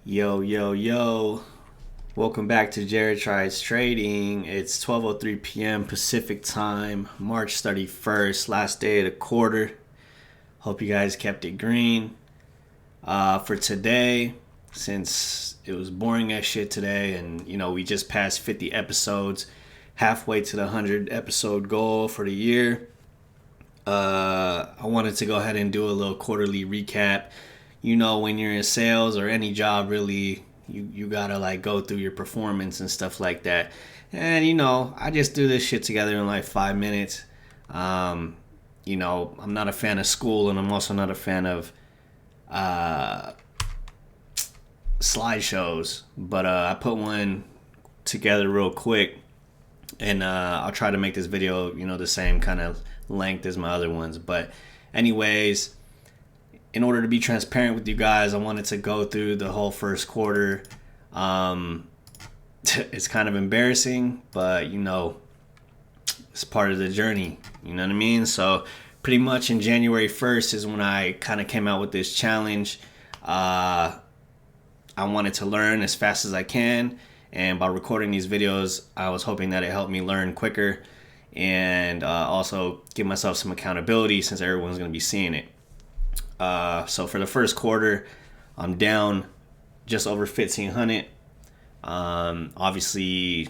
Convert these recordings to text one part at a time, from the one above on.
Yo, yo, yo. Welcome back to Jared Tries Trading. It's 12:03 p.m. Pacific time, March 31st, last day of the quarter. Hope you guys kept it green. For today, since it was boring as shit today and we just passed 50 episodes, halfway to the 100 episode goal for the year. I wanted to go ahead and do a little quarterly recap. When you're in sales or any job, really, you gotta like go through your performance and stuff like that. And I just do this shit together in like 5 minutes. I'm not a fan of school, and I'm also not a fan of slideshows. But I put one together real quick, and I'll try to make this video, the same kind of length as my other ones. But anyways, in order to be transparent with you guys, I wanted to go through the whole first quarter. It's kind of embarrassing, but it's part of the journey. You know what I mean? So pretty much in January 1st is when I kind of came out with this challenge. I wanted to learn as fast as I can, and by recording these videos, I was hoping that it helped me learn quicker and also give myself some accountability since everyone's going to be seeing it. So for the first quarter, I'm down just over 1,500. Obviously,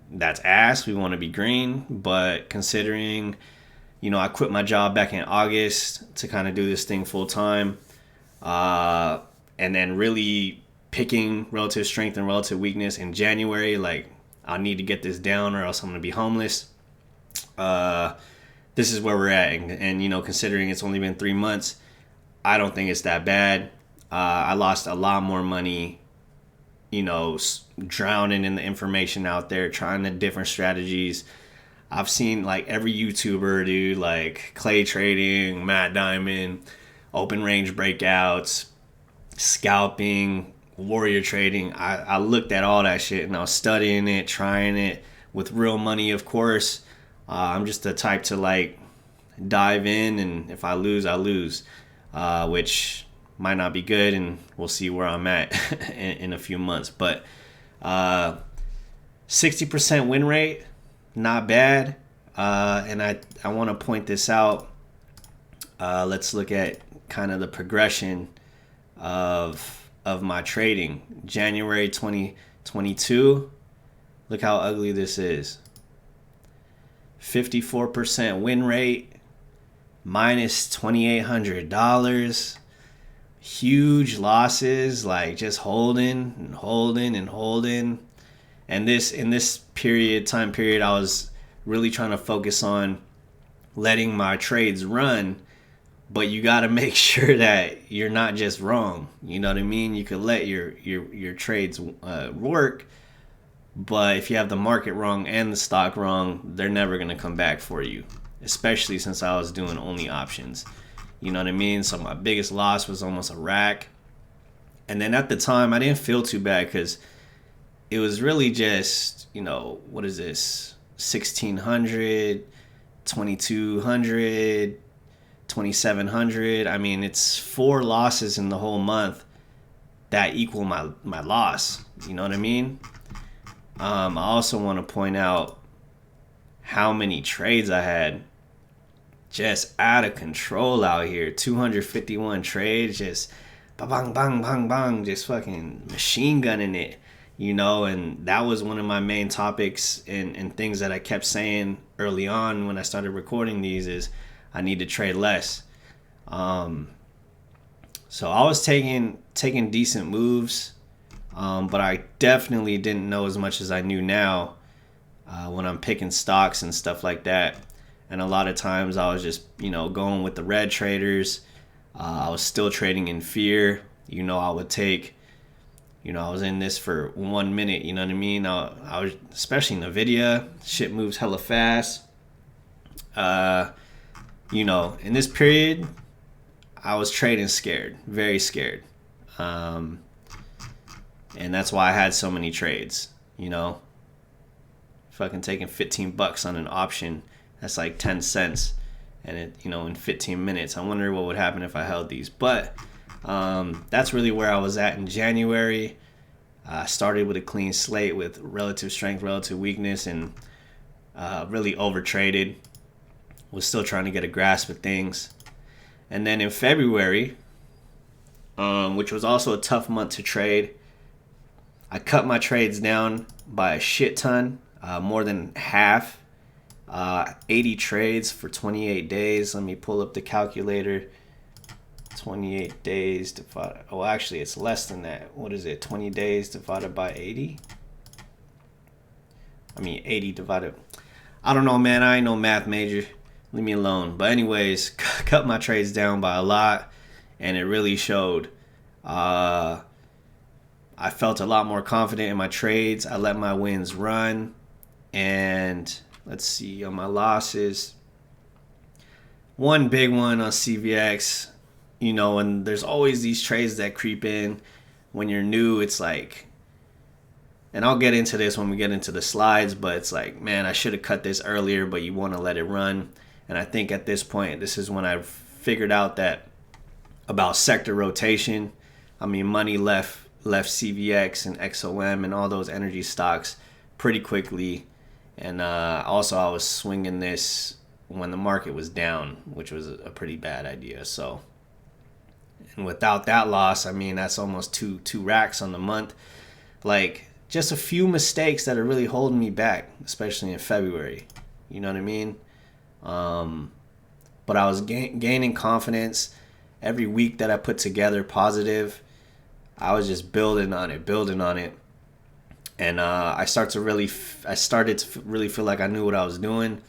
that's ass. We want to be green, but considering, I quit my job back in August to kind of do this thing full time, and then really picking relative strength and relative weakness in January, like I need to get this down or else I'm going to be homeless. This is where we're at, and considering it's only been 3 months, I don't think it's that bad. I lost a lot more money, drowning in the information out there, trying the different strategies. I've seen like every YouTuber do like clay trading, Matt Diamond, open range breakouts, scalping, warrior trading. I looked at all that shit and I was studying it, trying it with real money, of course. I'm just the type to like dive in, and if I lose, I lose. Which might not be good, and we'll see where I'm at in a few months. But 60% win rate, not bad. And I want to point this out. Let's look at kind of the progression of my trading. January 2022. Look how ugly this is. 54% win rate. Minus $2,800. Huge losses, like just holding and holding and holding. And in this time period, I was really trying to focus on letting my trades run. But you got to make sure that you're not just wrong. You know what I mean? You could let your trades work, but if you have the market wrong and the stock wrong, they're never going to come back for you. Especially since I was doing only options. You know what I mean? So my biggest loss was almost a rack. And then at the time, I didn't feel too bad because it was really just, what is this? 1,600, 2,200, 2,700. I mean, it's 4 losses in the whole month that equal my loss. You know what I mean? I also want to point out how many trades I had. Just out of control out here. 251 trades, just bang, bang, bang, bang, just fucking machine gunning it, and that was one of my main topics and things that I kept saying early on when I started recording these is I need to trade less. So I was taking decent moves, but I definitely didn't know as much as I knew now when I'm picking stocks and stuff like that. And a lot of times I was just, going with the red traders. I was still trading in fear. I would take, I was in this for 1 minute, you know what I mean? I was, especially NVIDIA, shit moves hella fast. In this period, I was trading scared, very scared. And that's why I had so many trades, fucking taking $15 on an option. That's like 10 cents, and it, in 15 minutes. I wonder what would happen if I held these. But That's really where I was at in January. I started with a clean slate with relative strength, relative weakness, and really overtraded. Was still trying to get a grasp of things. And then in February, which was also a tough month to trade, I cut my trades down by a shit ton, more than half. 80 trades for 28 days. Let me pull up the calculator. 28 days divided. Oh, actually, it's less than that. What is it? 20 days divided by 80? 80 divided. I don't know, man. I ain't no math major. Leave me alone. But anyways, cut my trades down by a lot, and it really showed. I felt a lot more confident in my trades. I let my wins run. And let's see, on my losses, one big one on CVX, and there's always these trades that creep in when you're new. It's like, and I'll get into this when we get into the slides, but it's like, man, I should have cut this earlier, but you want to let it run. And I think at this point, this is when I figured out that about sector rotation. Money left CVX and XOM and all those energy stocks pretty quickly. And also I was swinging this when the market was down, which was a pretty bad idea. So, and without that loss, that's almost two racks on the month. Like, just a few mistakes that are really holding me back, especially in February. You know what I mean? But I was gaining confidence every week that I put together positive. I was just building on it. And I started to really feel like I knew what I was doing.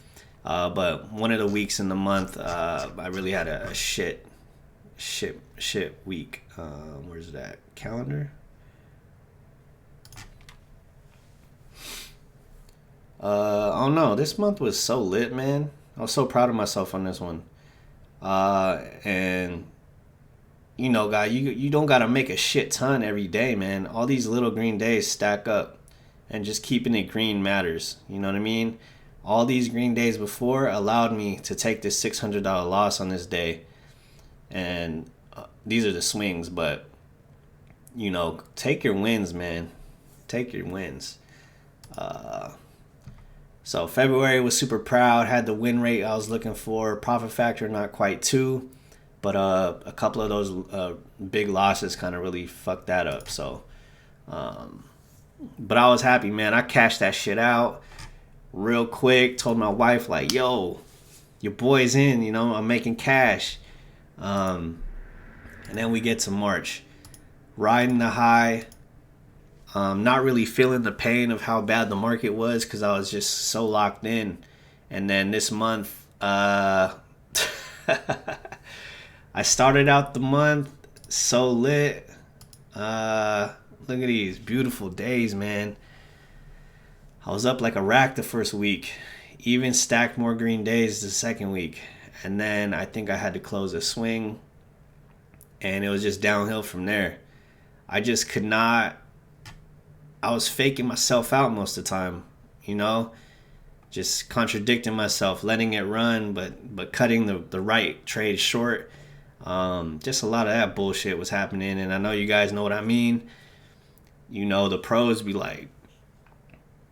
But one of the weeks in the month, I really had a shit week. Where's that calendar? I don't know. This month was so lit, man. I was so proud of myself on this one. And guy, you don't gotta make a shit ton every day, man. All these little green days stack up. And just keeping it green matters. You know what I mean? All these green days before allowed me to take this $600 loss on this day. And these are the swings, but, take your wins, man. Take your wins. So February was super proud. Had the win rate I was looking for. Profit factor, not quite 2. But a couple of those big losses kind of really fucked that up. So, but I was happy, man. I cashed that shit out real quick. Told my wife, like, yo, your boy's in, I'm making cash. And then we get to March. Riding the high. Not really feeling the pain of how bad the market was because I was just so locked in. And then this month, I started out the month so lit. Look at these beautiful days, man. I was up like a rack the first week. Even stacked more green days the second week. And then I think I had to close a swing. And it was just downhill from there. I just could not. I was faking myself out most of the time, just contradicting myself, letting it run, but cutting the right trade short. Just a lot of that bullshit was happening, and I know you guys know what I mean. The pros be like,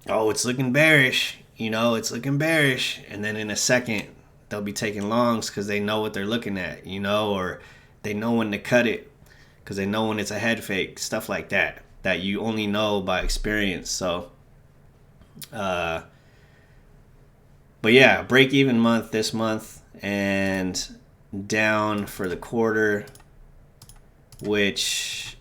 oh, it's looking bearish, it's looking bearish, and then in a second they'll be taking longs because they know what they're looking at, or they know when to cut it because they know when it's a head fake, stuff like that you only know by experience. So but yeah, break even month this month and down for the quarter, which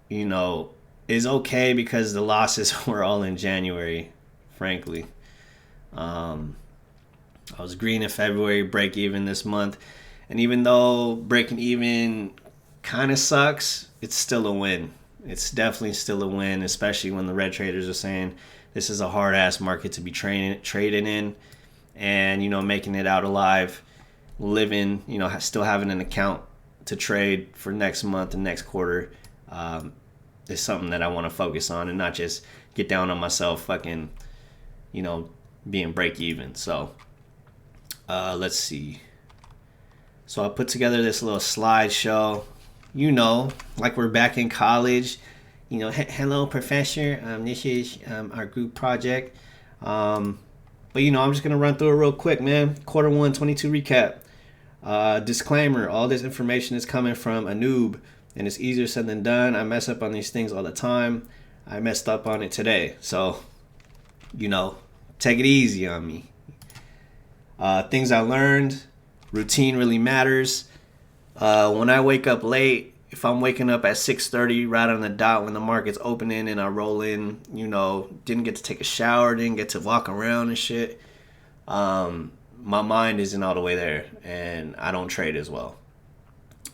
is okay because the losses were all in January, frankly. I was green in February, break even this month, and even though breaking even kind of sucks, it's still a win. It's definitely still a win, especially when the red traders are saying this is a hard ass market to be trading in, and making it out alive, living, still having an account to trade for next month and next quarter is something that I want to focus on and not just get down on myself fucking, being break even. So let's see. So I put together this little slideshow. like we're back in college. Hello, professor. This is our group project. But I'm just gonna run through it real quick, man. Quarter 1, 22 recap. Disclaimer: all this information is coming from a noob, and it's easier said than done. I mess up on these things all the time. I messed up on it today, so take it easy on me. Things I learned: routine really matters. When I wake up late, if I'm waking up at 6:30 right on the dot when the market's opening and I roll in, didn't get to take a shower, didn't get to walk around and shit, my mind isn't all the way there, and I don't trade as well.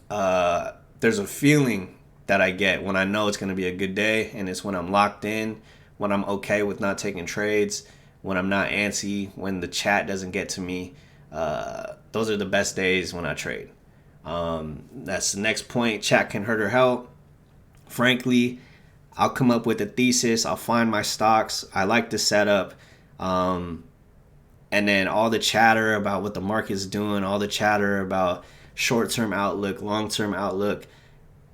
There's a feeling that I get when I know it's going to be a good day, and it's when I'm locked in, when I'm okay with not taking trades, when I'm not antsy, when the chat doesn't get to me. Those are the best days when I trade. That's the next point. Chat can hurt or help. Frankly, I'll come up with a thesis. I'll find my stocks. I like the setup. And then all the chatter about what the market's doing, all the chatter about short-term outlook, long-term outlook,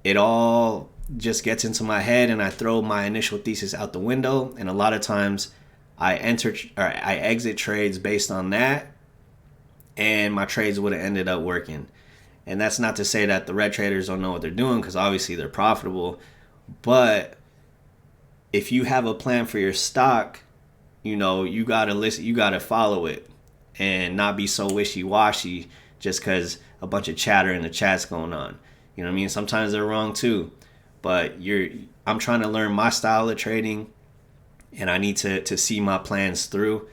it all just gets into my head, and I throw my initial thesis out the window. And a lot of times I exit trades based on that, and my trades would have ended up working. And that's not to say that the red traders don't know what they're doing, because obviously they're profitable. But if you have a plan for your stock, you gotta listen, you gotta follow it, and not be so wishy-washy just because a bunch of chatter in the chat's going on. You know what I mean? Sometimes they're wrong too, but I'm trying to learn my style of trading, and I need to see my plans through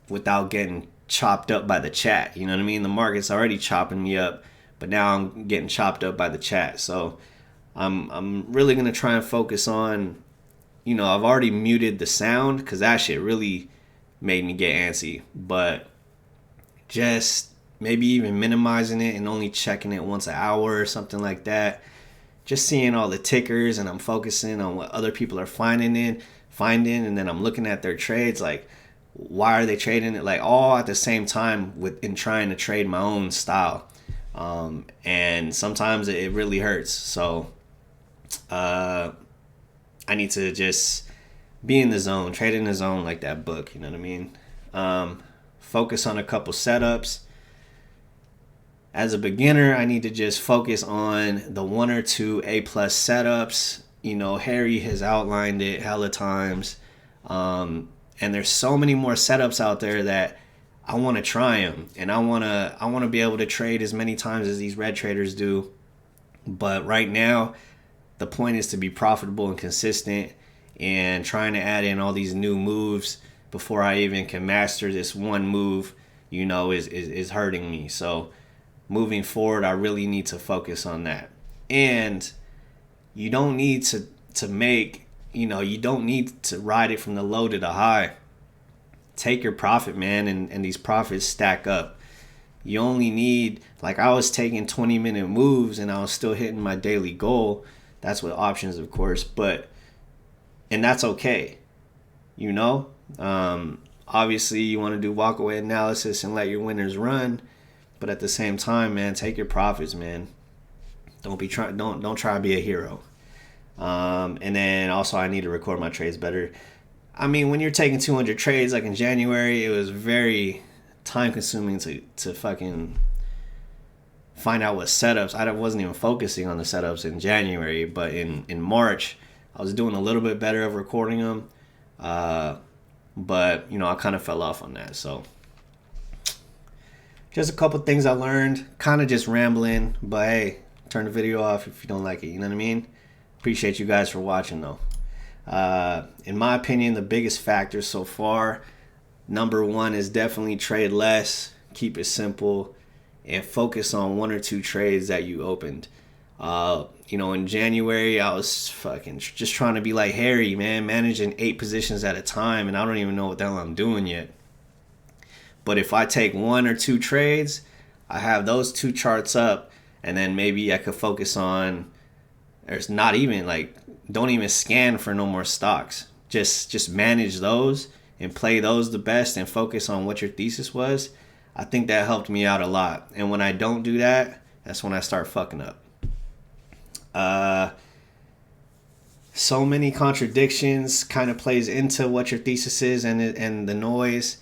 without getting chopped up by the chat. You know what I mean? The market's already chopping me up, but now I'm getting chopped up by the chat. So I'm really gonna try and focus on, I've already muted the sound because that shit really made me get antsy, but just maybe even minimizing it and only checking it once an hour or something like that. Just seeing all the tickers, and I'm focusing on what other people are finding, and then I'm looking at their trades, like, why are they trading it, like, all at the same time in trying to trade my own style. And sometimes it really hurts. So I need to just be in the zone, trade in the zone, like that book, you know what I mean? Focus on a couple setups. As a beginner, I need to just focus on the 1 or 2 A+ setups. Harry has outlined it hella times. And there's so many more setups out there that I want to try them, and I want to be able to trade as many times as these red traders do. But right now, the point is to be profitable and consistent, and trying to add in all these new moves before I even can master this one move, is hurting me. So moving forward, I really need to focus on that. And you don't need to make, you don't need to ride it from the low to the high. Take your profit, man, and these profits stack up. You only need, like, I was taking 20-minute moves and I was still hitting my daily goal. That's with options, of course, and that's okay. Obviously you want to do walkaway analysis and let your winners run, but at the same time, man, take your profits, man. Don't try to be a hero. And then also I need to record my trades better. I mean, when you're taking 200 trades, like in January, it was very time consuming to fucking find out what setups. I wasn't even focusing on the setups in January, but in March, I was doing a little bit better of recording them. But I kind of fell off on that. So just a couple things I learned, kind of just rambling, but hey, turn the video off if you don't like it. You know what I mean? Appreciate you guys for watching, though. In my opinion, the biggest factor so far, number 1 is definitely trade less, keep it simple, and focus on 1 or 2 trades that you opened. In January, I was fucking just trying to be like Harry, man, managing 8 positions at a time, and I don't even know what the hell I'm doing yet. But if I take 1 or 2 trades, I have those 2 charts up, and then maybe I could focus on, there's not even, like, don't even scan for no more stocks. Just manage those and play those the best and focus on what your thesis was. I think that helped me out a lot. And when I don't do that, that's when I start fucking up. Uh, so many contradictions kind of plays into what your thesis is, and the noise.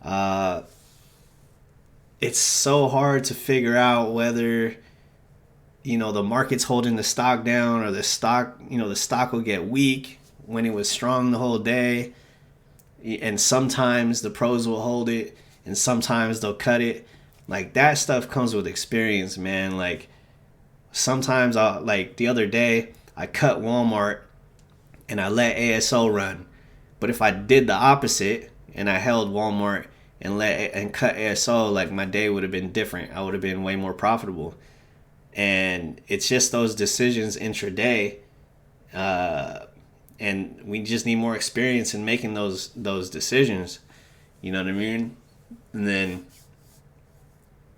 Uh, it's so hard to figure out whether the market's holding the stock down, or the stock will get weak when it was strong the whole day. And sometimes the pros will hold it, and sometimes they'll cut it. Like, that stuff comes with experience, man. Like, sometimes like the other day I cut Walmart and I let ASO run. But if I did the opposite and I held Walmart and cut ASO, like, my day would have been different. I would have been way more profitable. And it's just those decisions intraday, and we just need more experience in making those decisions. You know what I mean? And then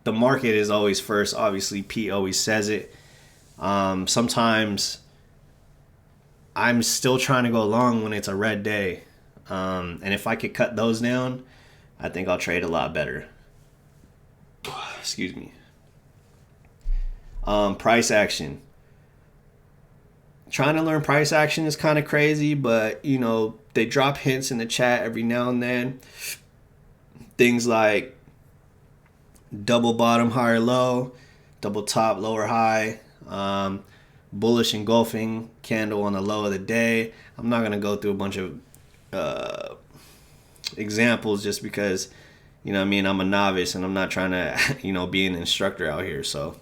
the market is always first. Obviously, Pete always says it. Sometimes I'm still trying to go long when it's a red day, and if I could cut those down, I think I'll trade a lot better. Excuse me. Price action. Trying to learn price action is kind of crazy, but they drop hints in the chat every now and then. Things like double bottom, higher low, double top, lower high, bullish engulfing candle on the low of the day. I'm not gonna go through a bunch of examples just because I'm a novice and I'm not trying to be an instructor out here. So,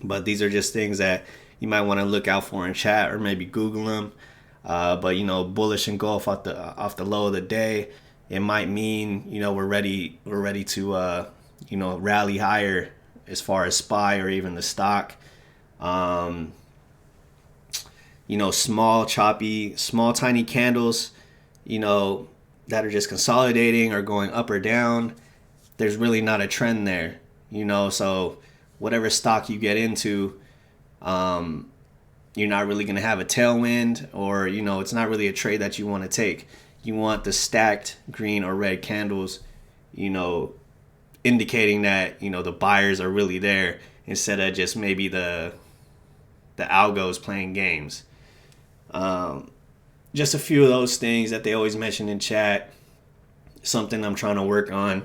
but these are just things that you might want to look out for in chat, or maybe Google them. But bullish engulf off the low of the day, it might mean we're ready to rally higher as far as SPY or even the stock. Small tiny candles, that are just consolidating or going up or down. There's really not a trend there, so whatever stock you get into, you're not really going to have a tailwind, or it's not really a trade that you want to take. You want the stacked green or red candles, indicating that the buyers are really there, instead of just maybe the algos playing games. Just a few of those things that they always mention in chat. Something I'm trying to work on,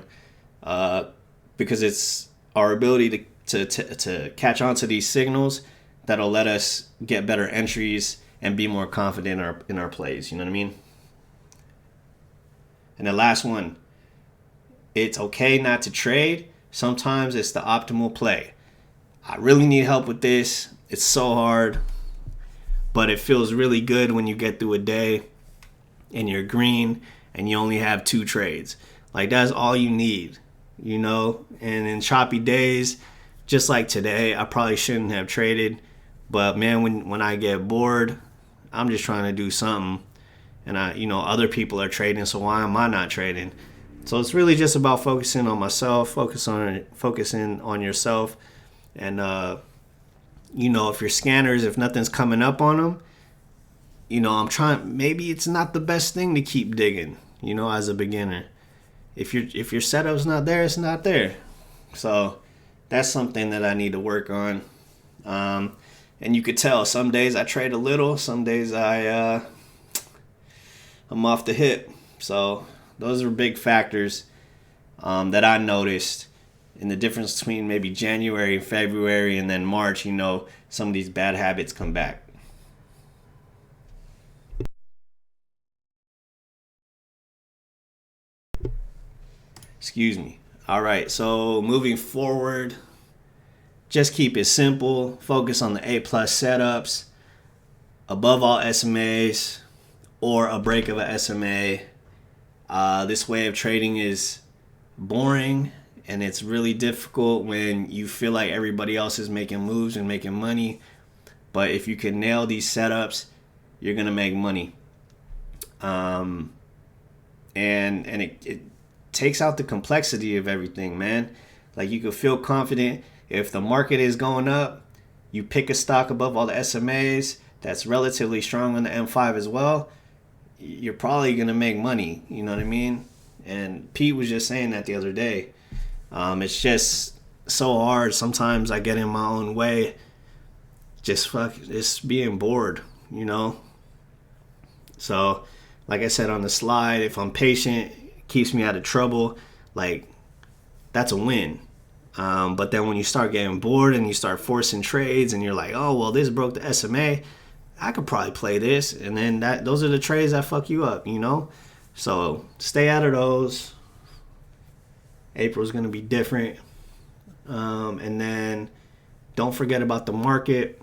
because it's our ability to catch on to these signals that'll let us get better entries and be more confident in our plays. You know what I mean? And the last one, it's okay not to trade. Sometimes it's the optimal play. I really need help with this. It's so hard, but it feels really good when you get through a day and you're green and you only have 2 trades. Like, that's all you need, And in choppy days, just like today, I probably shouldn't have traded. But man, when I get bored, I'm just trying to do something. And other people are trading, so why am I not trading? So it's really just about focusing on myself, focusing on yourself. And, if your scanners, if nothing's coming up on them, maybe it's not the best thing to keep digging, as a beginner. If your setup's not there, it's not there. So that's something that I need to work on. And you could tell some days I trade a little, some days I'm off the hip. So those are big factors that I noticed in the difference between maybe January, February, and then March. Some of these bad habits come back. Excuse me. All right, so moving forward, just keep it simple. Focus on the A+ setups, above all SMAs, or a break of a SMA. This way of trading is boring, and it's really difficult when you feel like everybody else is making moves and making money. But if you can nail these setups, you're gonna make money. And it takes out the complexity of everything, man. Like, you can feel confident if the market is going up. You pick a stock above all the SMAs that's relatively strong on the M5 as well. You're probably gonna make money. You know what I mean? And Pete was just saying that the other day. It's just so hard. Sometimes I get in my own way, just being bored, you know. So like I said on the slide, if I'm patient, it keeps me out of trouble, like that's a win. But then when you start getting bored and you start forcing trades and you're like, oh, well, this broke the SMA, I could probably play this. And then those are the trades that fuck you up, you know? So stay out of those. April's going to be different. And then don't forget about the market.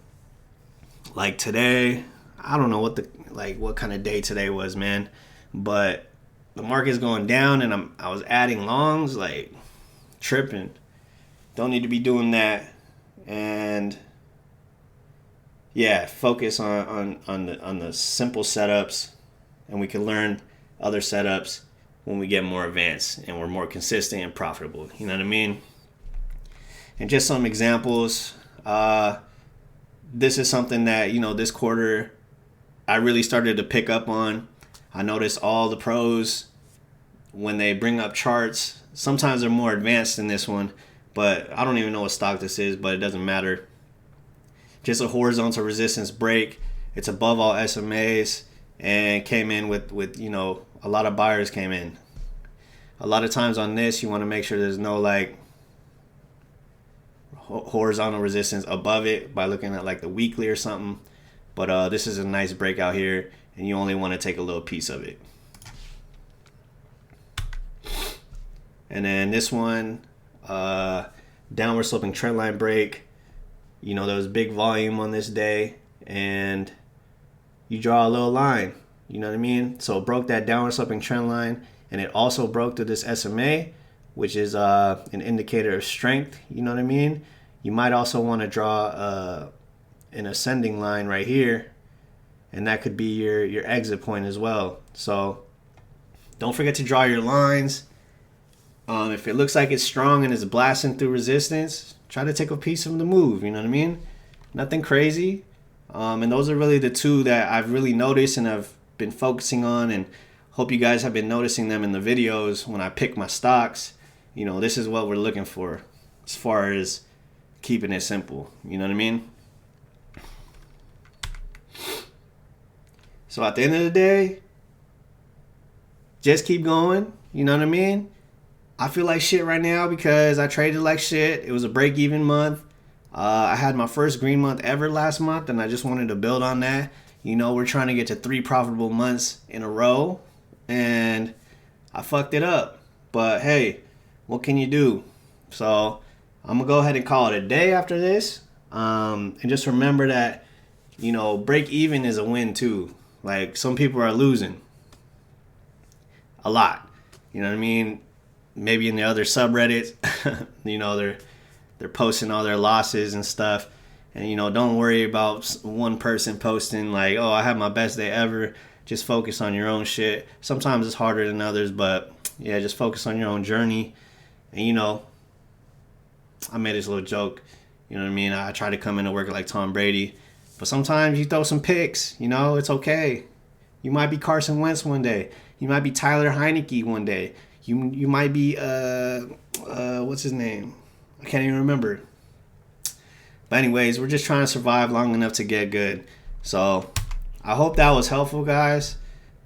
Like today, I don't know what kind of day today was, man. But the market's going down and I was adding longs, like tripping. Don't need to be doing that. And yeah, focus on the simple setups, and we can learn other setups when we get more advanced and we're more consistent and profitable. You know what I mean? And just some examples. This is something that, you know, this quarter I really started to pick up on. I noticed all the pros, when they bring up charts, sometimes they're more advanced than this one, but I don't even know what stock this is, but it doesn't matter. Just a horizontal resistance break. It's above all SMAs and came in with you know, a lot of buyers came in. A lot of times on this, you want to make sure there's no like horizontal resistance above it by looking at like the weekly or something. But this is a nice breakout here, and you only want to take a little piece of it. And then this one, downward sloping trendline break. You know, there was big volume on this day, and you draw a little line. You know what I mean? So it broke that downward sloping trend line, and it also broke to this SMA, which is an indicator of strength. You know what I mean? You might also want to draw an ascending line right here, and that could be your exit point as well. So don't forget to draw your lines. If it looks like it's strong and it's blasting through resistance, try to take a piece of the move. You know what I mean? Nothing crazy. And those are really the two that I've really noticed and I've been focusing on, and hope you guys have been noticing them in the videos when I pick my stocks. You know, this is what we're looking for as far as keeping it simple. You know what I mean? So at the end of the day, just keep going. You know what I mean? I feel like shit right now because I traded like shit. It was a break-even month. I had my first green month ever last month, and I just wanted to build on that. You know, we're trying to get to 3 profitable months in a row, and I fucked it up. But hey, what can you do? So I'm going to go ahead and call it a day after this. And just remember that, you know, break even is a win too. Like, some people are losing a lot. You know what I mean? Maybe in the other subreddits, you know, they're posting all their losses and stuff. And, you know, don't worry about one person posting like, oh, I had my best day ever. Just focus on your own shit. Sometimes it's harder than others, but yeah, just focus on your own journey. And, you know, I made this little joke. You know what I mean? I try to come into work like Tom Brady. But sometimes you throw some picks. You know, it's okay. You might be Carson Wentz one day. You might be Tyler Heineke one day. You might be, what's his name? I can't even remember. But anyways, we're just trying to survive long enough to get good. So I hope that was helpful, guys.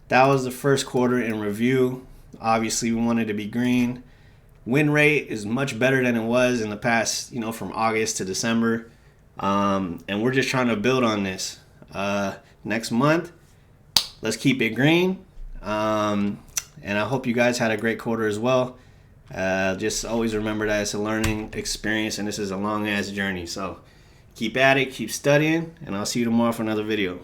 That was the first quarter in review. Obviously, we wanted to be green. Win rate is much better than it was in the past, you know, from August to December. And we're just trying to build on this. Next month, let's keep it green. And I hope you guys had a great quarter as well. Just always remember that it's a learning experience and this is a long ass journey. So keep at it, keep studying, and I'll see you tomorrow for another video.